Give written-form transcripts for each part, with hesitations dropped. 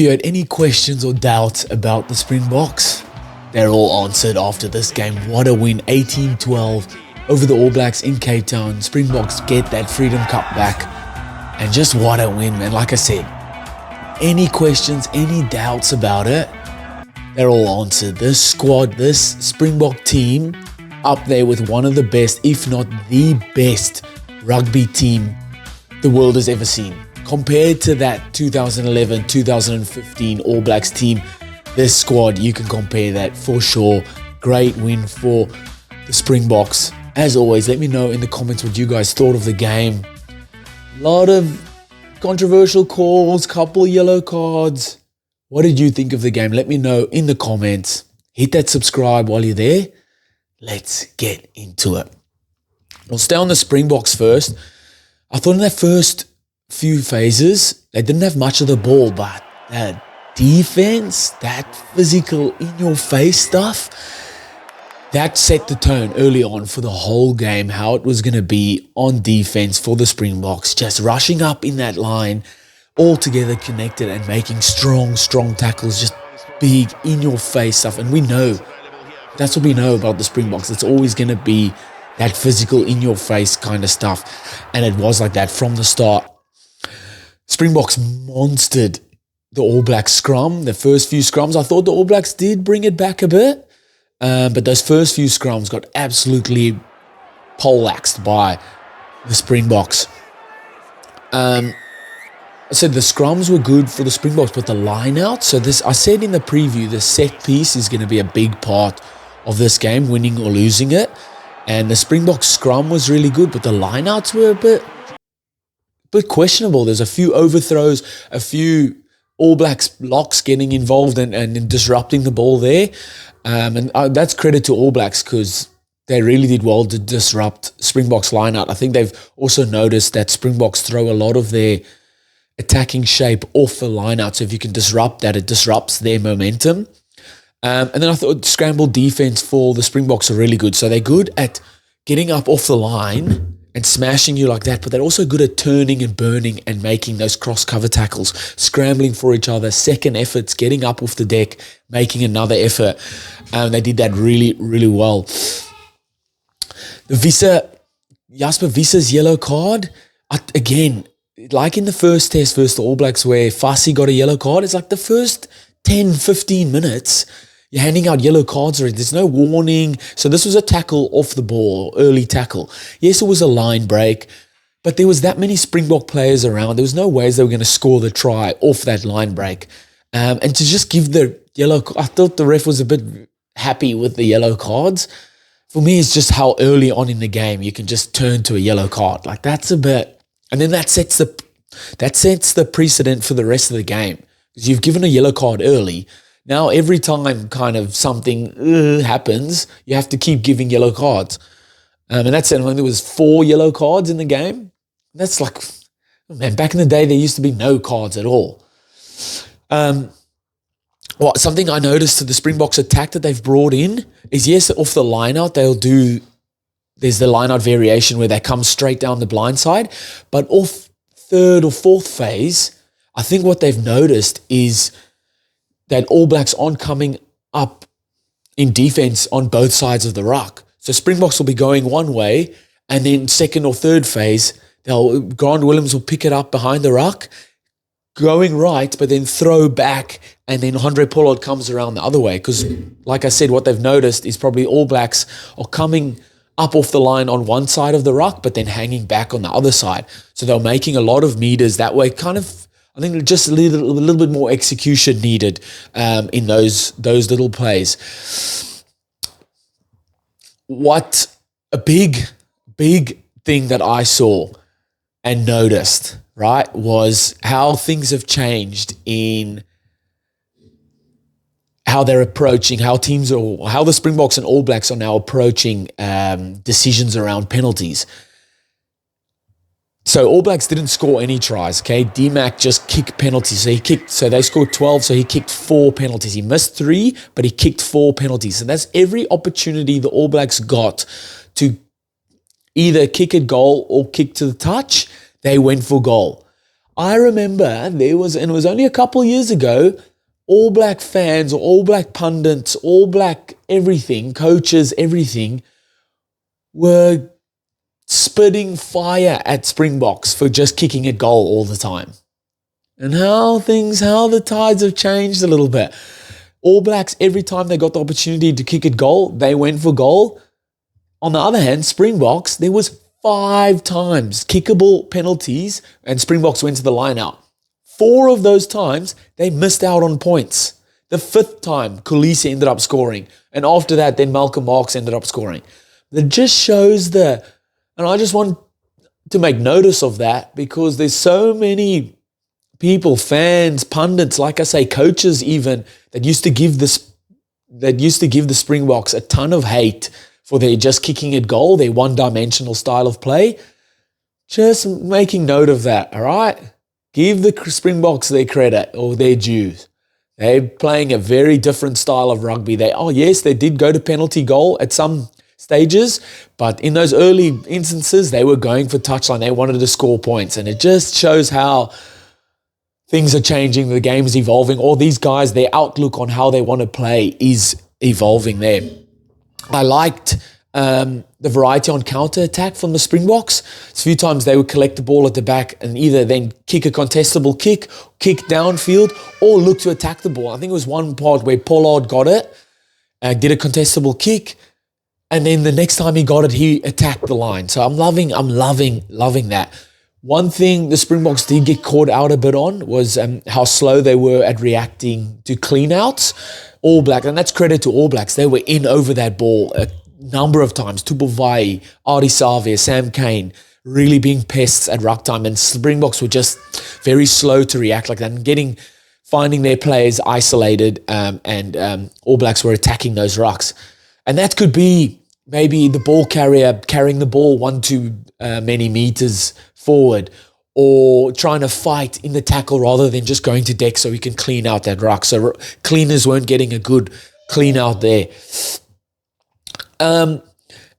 you had any questions or doubts about the Springboks, they're all answered after this game. What a win, 18-12 over the All Blacks in Cape Town. Springboks get that Freedom Cup back. And just what a win, man. Like I said, any questions, any doubts about it, they're all answered. This squad, this Springbok team, up there with one of the best, if not the best, rugby team the world has ever seen. Compared to that 2011, 2015 All Blacks team, this squad, you can compare that for sure. Great win for the Springboks. As always, let me know in the comments what you guys thought of the game. A lot of controversial calls, couple yellow cards. What did you think of the game? Let me know in the comments. Hit that subscribe while you're there. Let's get into it. We'll stay on the Springboks first. I thought in that first few phases, they didn't have much of the ball, but that defense, that physical in-your-face stuff, that set the tone early on for the whole game, how it was going to be on defense for the Springboks, just rushing up in that line, all together connected and making strong tackles, just big in-your-face stuff. And we know, that's what we know about the Springboks. It's always going to be that physical in-your-face kind of stuff. And it was like that from the start. Springboks monstered the All Blacks scrum. The first few scrums, I thought the All Blacks did bring it back a bit. But those first few scrums got absolutely poleaxed by the Springboks. I said the scrums were good for the Springboks, but the line out. So this, I said in the preview, the set piece is going to be a big part of this game, winning or losing it. And the Springboks scrum was really good, but the line outs were a bit questionable. There's a few overthrows, a few All Blacks locks getting involved and disrupting the ball there. And that's credit to All Blacks because they really did well to disrupt Springboks line out. I think they've also noticed that Springboks throw a lot of their attacking shape off the line out. So if you can disrupt that, it disrupts their momentum. And then I thought scrambled defense for the Springboks are really good. So they're good at getting up off the line and smashing you like that, but they're also good at turning and burning and making those cross-cover tackles, scrambling for each other, second efforts, getting up off the deck, making another effort. They did that really, really well. Jasper Wisse's yellow card, again, like in the first test versus the All Blacks where Fassi got a yellow card, it's like the first 10, 15 minutes, you're handing out yellow cards already. There's no warning. So this was a tackle off the ball, early tackle. Yes, it was a line break, but there was that many Springbok players around. There was no ways they were going to score the try off that line break. And to just give the yellow, I thought the ref was a bit happy with the yellow cards. For me, it's just how early on in the game you can just turn to a yellow card. Like that's a bit, and then that sets the precedent for the rest of the game. Because you've given a yellow card early. Now, every time kind of something happens, you have to keep giving yellow cards. And that's it. When there was 4 yellow cards in the game, that's like, man, back in the day, there used to be no cards at all. Something I noticed to the Springboks attack that they've brought in is, yes, off the line out, there's the line out variation where they come straight down the blind side. But off third or fourth phase, I think what they've noticed is that All Blacks aren't coming up in defense on both sides of the ruck. So Springboks will be going one way, and then second or third phase, Grant Williams will pick it up behind the ruck, going right, but then throw back, and then Andre Pollard comes around the other way. Because, like I said, what they've noticed is probably All Blacks are coming up off the line on one side of the ruck, but then hanging back on the other side. So they're making a lot of meters that way, kind of. I think just a little bit more execution needed in those little plays. What a big thing that I saw and noticed, right, was how things have changed in how they're approaching, how the Springboks and All Blacks are now approaching decisions around penalties. So All Blacks didn't score any tries, okay? D-Mac just kicked penalties. So they scored 12, so he kicked 4 penalties. He missed 3, but he kicked 4 penalties. And that's every opportunity the All Blacks got to either kick a goal or kick to the touch, they went for goal. I remember and it was only a couple years ago, All Black fans or All Black pundits, All Black everything, coaches, everything, were spitting fire at Springboks for just kicking a goal all the time. And how the tides have changed a little bit. All Blacks, every time they got the opportunity to kick a goal, they went for goal. On the other hand, Springboks, there was 5 times kickable penalties and Springboks went to the line out. 4 of those times, they missed out on points. The 5th time, Khaleesi ended up scoring. And after that, then Malcolm Marx ended up scoring. It just shows and I just want to make notice of that because there's so many people, fans, pundits, like I say, coaches even, that used to give the Springboks a ton of hate for their just kicking at goal, their one-dimensional style of play. Just making note of that, all right? Give the Springboks their credit or their dues. They're playing a very different style of rugby. Yes, they did go to penalty goal at some stages, but in those early instances, they were going for touchline. They wanted to score points, and it just shows how things are changing, the game is evolving, or these guys, their outlook on how they want to play is evolving there. I liked the variety on counter-attack from the Springboks. A few times they would collect the ball at the back and either then kick a contestable kick downfield, or look to attack the ball. I think it was one part where Pollard got it, did a contestable kick, and then the next time he got it, he attacked the line. So I'm loving that. One thing the Springboks did get caught out a bit on was how slow they were at reacting to clean-outs. All Black, and that's credit to All Blacks. They were in over that ball a number of times. Tupuvai, Artie Savia, Sam Cane, really being pests at ruck time, and Springboks were just very slow to react like that and finding their players isolated, and All Blacks were attacking those rucks. And that could be maybe the ball carrier carrying the ball 1 too many meters forward, or trying to fight in the tackle rather than just going to deck so he can clean out that ruck. So cleaners weren't getting a good clean out there. And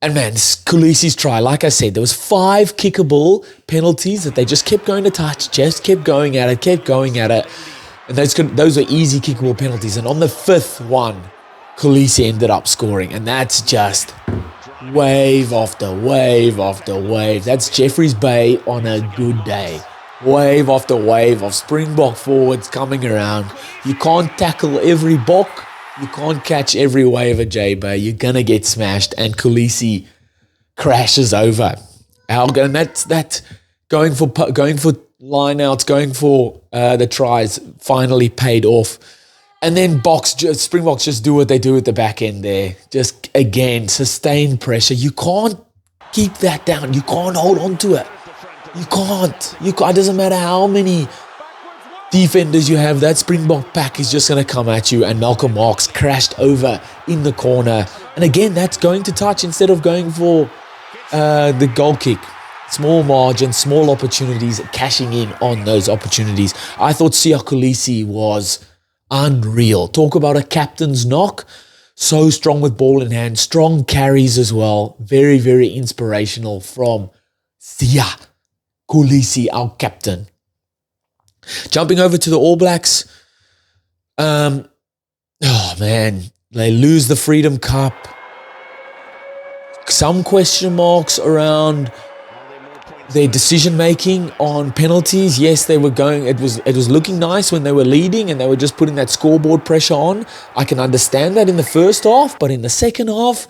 man, Khaleesi's try, like I said, there was 5 kickable penalties that they just kept going to touch, just kept going at it. And those were easy kickable penalties. And on the 5th one, Khaleesi ended up scoring. And that's just wave after wave after wave. That's Jeffreys Bay on a good day. Wave after wave of Springbok forwards coming around. You can't tackle every Bok. You can't catch every wave of J-Bay. You're going to get smashed. And Khaleesi crashes over. And that's going for line-outs, going for the tries finally paid off. And then Springboks just do what they do at the back end there. Just, again, sustained pressure. You can't keep that down. You can't hold on to it. You can't. It doesn't matter how many defenders you have. That Springbok pack is just going to come at you. And Malcolm Marx crashed over in the corner. And again, that's going to touch instead of going for the goal kick. Small margin, small opportunities, cashing in on those opportunities. I thought Siya Kolisi was unreal. Talk about a captain's knock. So strong with ball in hand. Strong carries as well. Very, very inspirational from Siya Kolisi, our captain. Jumping over to the All Blacks. Oh man, they lose the Freedom Cup. Some question marks around their decision-making on penalties. Yes, they were going, it was looking nice when they were leading and they were just putting that scoreboard pressure on. I can understand that in the first half, but in the second half,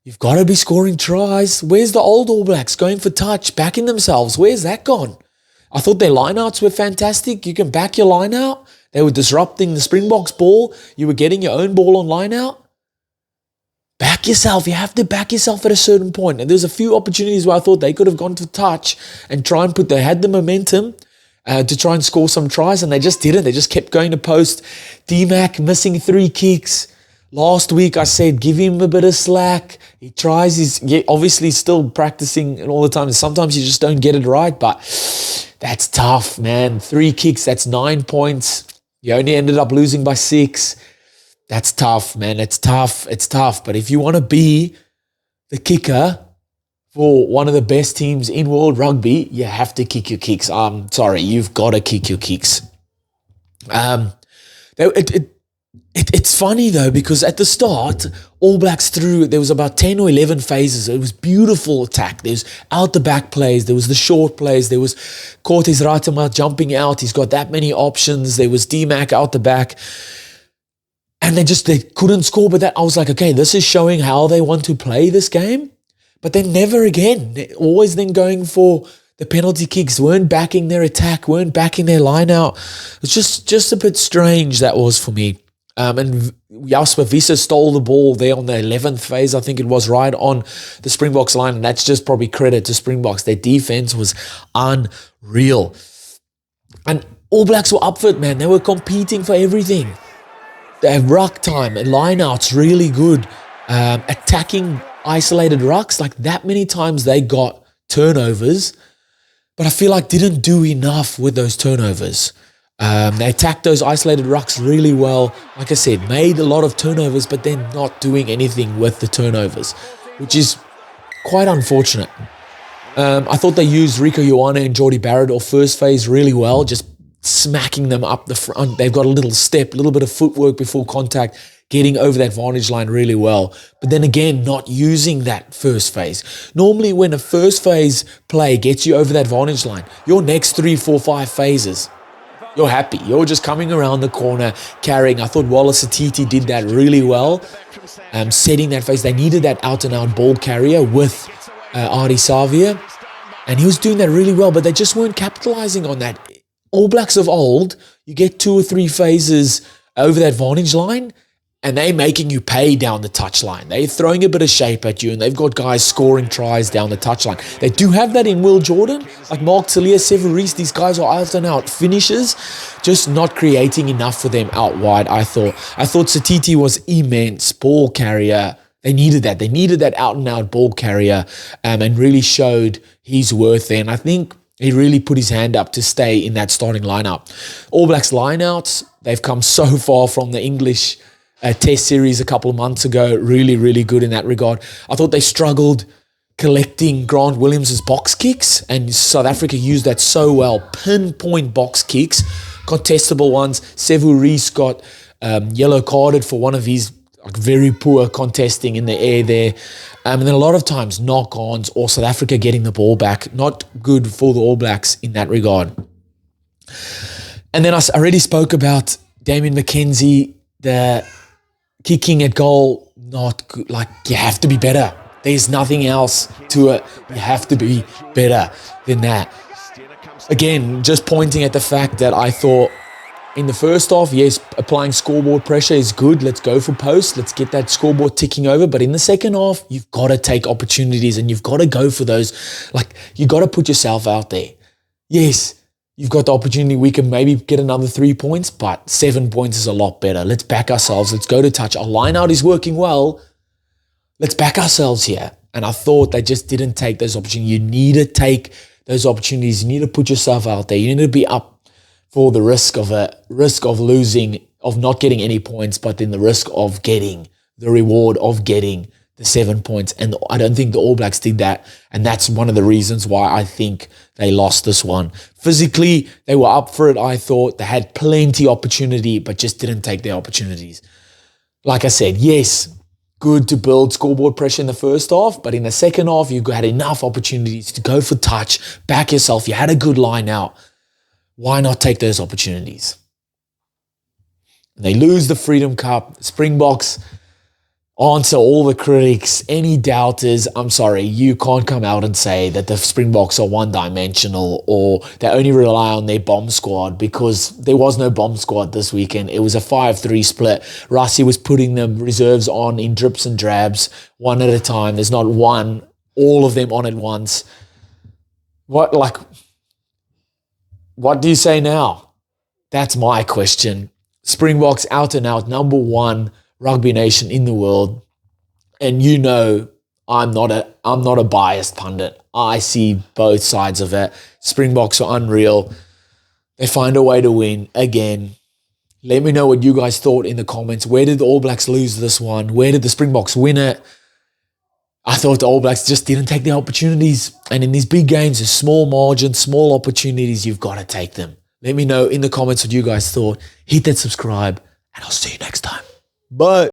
you've got to be scoring tries. Where's the old All Blacks going for touch, backing themselves? Where's that gone? I thought their lineouts were fantastic. You can back your lineout. They were disrupting the Springboks ball. You were getting your own ball on lineout. Back yourself. You have to back yourself at a certain point. And there's a few opportunities where I thought they could have gone to touch and try and they had the momentum to try and score some tries, and they just didn't. They just kept going to post. D-Mac missing 3 kicks. Last week I said, give him a bit of slack. He tries. He's obviously still practicing and all the time. And sometimes you just don't get it right, but that's tough, man. 3 kicks, that's 9 points. You only ended up losing by 6. That's tough, man. It's tough. But if you want to be the kicker for one of the best teams in world rugby, you have to kick your kicks. I'm sorry, you've got to kick your kicks. It's funny though, because at the start, All Blacks there was about 10 or 11 phases. It was beautiful attack. There's out the back plays. There was the short plays. There was Cortes Ratama jumping out. He's got that many options. There was D-Mac out the back. And they couldn't score. But I was like, okay, this is showing how they want to play this game. But then never again. They're always then going for the penalty kicks, weren't backing their attack, weren't backing their line out. It's just a bit strange, that was for me. And Jasper Wiese stole the ball there on the 11th phase, I think it was, right on the Springboks line. And that's just probably credit to Springboks. Their defense was unreal. And All Blacks were up for it, man. They were competing for everything. They have ruck time and line-outs really good. Attacking isolated rucks, like that many times they got turnovers, but I feel like didn't do enough with those turnovers. They attacked those isolated rucks really well. Like I said, made a lot of turnovers, but then not doing anything with the turnovers, which is quite unfortunate. I thought they used Rico Ioane and Jordy Barrett off first phase really well, just smacking them up the front. They've got a little step, a little bit of footwork before contact, getting over that vantage line really well. But then again, not using that first phase. Normally when a first phase play gets you over that vantage line, your next 3, 4, 5 phases, you're happy. You're just coming around the corner, carrying. I thought Wallace Atiti did that really well, setting that phase. They needed that out-and-out ball carrier with Ari Savia, and he was doing that really well, but they just weren't capitalizing on that. All Blacks of old, you get 2 or 3 phases over that vantage line, and they're making you pay down the touchline. They're throwing a bit of shape at you, and they've got guys scoring tries down the touchline. They do have that in Will Jordan, like Mark Talia, Severis. These guys are out and out finishers, just not creating enough for them out wide, I thought. I thought Satiti was immense ball carrier. They needed that. They needed that out and out ball carrier, and really showed his worth there. And I think he really put his hand up to stay in that starting lineup. All Blacks lineouts, they've come so far from the English test series a couple of months ago. Really, really good in that regard. I thought they struggled collecting Grant Williams' box kicks, and South Africa used that so well. Pinpoint box kicks, contestable ones. Sevu Reece got yellow carded for one of his very poor contesting in the air there. And then a lot of times knock-ons or South Africa getting the ball back. Not good for the All Blacks in that regard. And then I already spoke about Damien McKenzie, the kicking at goal, not good. Like, you have to be better. There's nothing else to it. You have to be better than that. Again, just pointing at the fact that I thought in the first half, yes, applying scoreboard pressure is good. Let's go for post. Let's get that scoreboard ticking over. But in the second half, you've got to take opportunities and you've got to go for those. Like, you got to put yourself out there. Yes, you've got the opportunity. We can maybe get another 3 points, but 7 points is a lot better. Let's back ourselves. Let's go to touch. Our line out is working well. Let's back ourselves here. And I thought they just didn't take those opportunities. You need to take those opportunities. You need to put yourself out there. You need to be up for the risk of losing, of not getting any points, but then the risk of getting the reward of getting the 7 points. And I don't think the All Blacks did that. And that's one of the reasons why I think they lost this one. Physically, they were up for it, I thought. They had plenty opportunity, but just didn't take their opportunities. Like I said, yes, good to build scoreboard pressure in the first half, but in the second half, you had enough opportunities to go for touch, back yourself. You had a good line out. Why not take those opportunities? They lose the Freedom Cup. Springboks answer all the critics, any doubters. I'm sorry, you can't come out and say that the Springboks are one-dimensional or they only rely on their bomb squad, because there was no bomb squad this weekend. It was a 5-3 split. Rassie was putting the reserves on in drips and drabs, one at a time. There's not all of them on at once. What do you say now? That's my question. Springboks out and out, number one rugby nation in the world. And you know, I'm not a biased pundit. I see both sides of it. Springboks are unreal. They find a way to win again. Let me know what you guys thought in the comments. Where did the All Blacks lose this one? Where did the Springboks win it? I thought the All Blacks just didn't take the opportunities. And in these big games, there's small margins, small opportunities, you've got to take them. Let me know in the comments what you guys thought. Hit that subscribe, and I'll see you next time. Bye.